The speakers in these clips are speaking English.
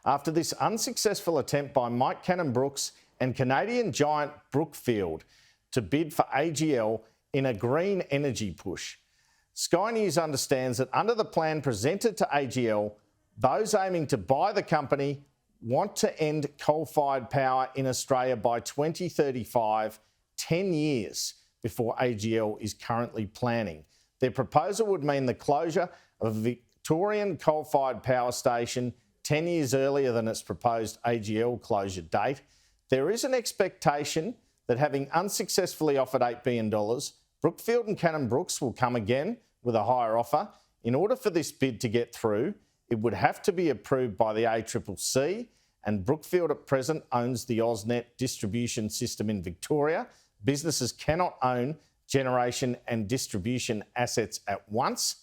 after this unsuccessful attempt by Mike Cannon-Brookes and Canadian giant Brookfield to bid for AGL in a green energy push. Sky News understands that under the plan presented to AGL, those aiming to buy the company want to end coal-fired power in Australia by 2035, 10 years before AGL is currently planning. Their proposal would mean the closure of a Victorian coal-fired power station 10 years earlier than its proposed AGL closure date. There is an expectation that, having unsuccessfully offered $8 billion, Brookfield and Cannon-Brookes will come again with a higher offer. In order for this bid to get through, it would have to be approved by the ACCC, and Brookfield at present owns the Ausnet distribution system in Victoria. Businesses cannot own generation and distribution assets at once.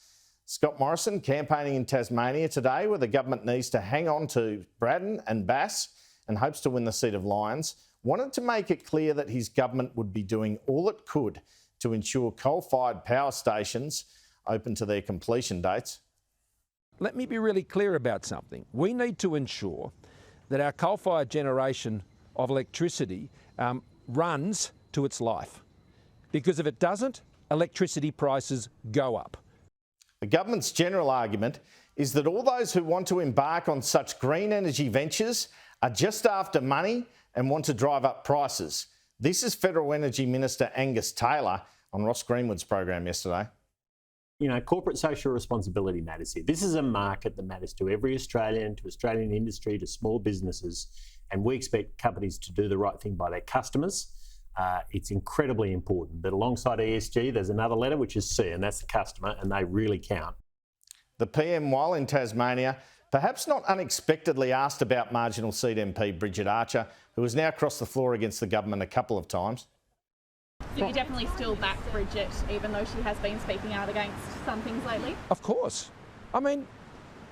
Scott Morrison campaigning in Tasmania today, where the government needs to hang on to Braddon and Bass and hopes to win the seat of Lyons, wanted to make it clear that his government would be doing all it could to ensure coal-fired power stations open to their completion dates. Let me be really clear about something. We need to ensure that our coal-fired generation of electricity runs to its life. Because if it doesn't, electricity prices go up. The government's general argument is that all those who want to embark on such green energy ventures are just after money and want to drive up prices. This is Federal Energy Minister Angus Taylor on Ross Greenwood's program yesterday. You know, corporate social responsibility matters here. This is a market that matters to every Australian, to Australian industry, to small businesses, and we expect companies to do the right thing by their customers. It's incredibly important that alongside ESG, there's another letter, which is C, and that's the customer, and they really count. The PM, while in Tasmania, perhaps not unexpectedly asked about marginal seat MP Bridget Archer, who has now crossed the floor against the government a couple of times. So you definitely still back Bridget, even though she has been speaking out against some things lately? Of course. I mean,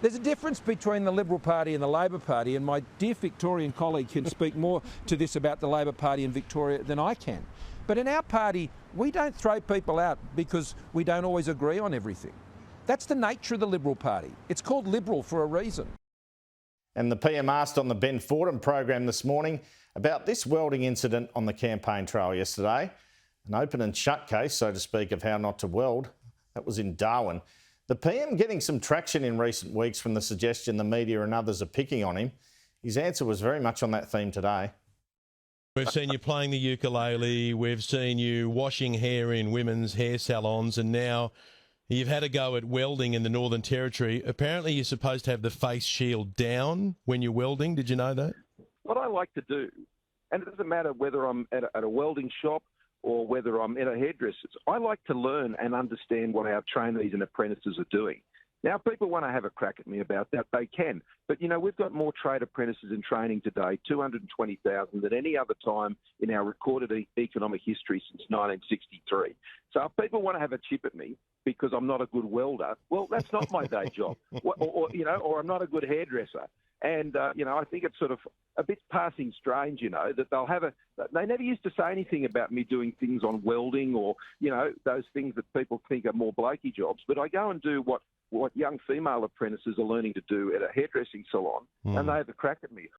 there's a difference between the Liberal Party and the Labor Party, and my dear Victorian colleague can speak more to this about the Labor Party in Victoria than I can. But in our party, we don't throw people out because we don't always agree on everything. That's the nature of the Liberal Party. It's called Liberal for a reason. And the PM asked on the Ben Fordham program this morning about this welding incident on the campaign trail yesterday. An open and shut case, so to speak, of how not to weld. That was in Darwin. The PM getting some traction in recent weeks from the suggestion the media and others are picking on him. His answer was very much on that theme today. We've seen you playing the ukulele, we've seen you washing hair in women's hair salons, and now you've had a go at welding in the Northern Territory. Apparently you're supposed to have the face shield down when you're welding. Did you know that? What I like to do, and it doesn't matter whether I'm at a welding shop or whether I'm at a hairdresser's, I like to learn and understand what our trainees and apprentices are doing. Now, if people want to have a crack at me about that, they can. But, you know, we've got more trade apprentices in training today, 220,000, than any other time in our recorded economic history since 1963. So if people want to have a chip at me because I'm not a good welder, well, that's not my day job. Or I'm not a good hairdresser. And, I think it's sort of a bit passing strange, that they never used to say anything about me doing things on welding or, those things that people think are more blokey jobs. But I go and do what young female apprentices are learning to do at a hairdressing salon, and they have a crack at me.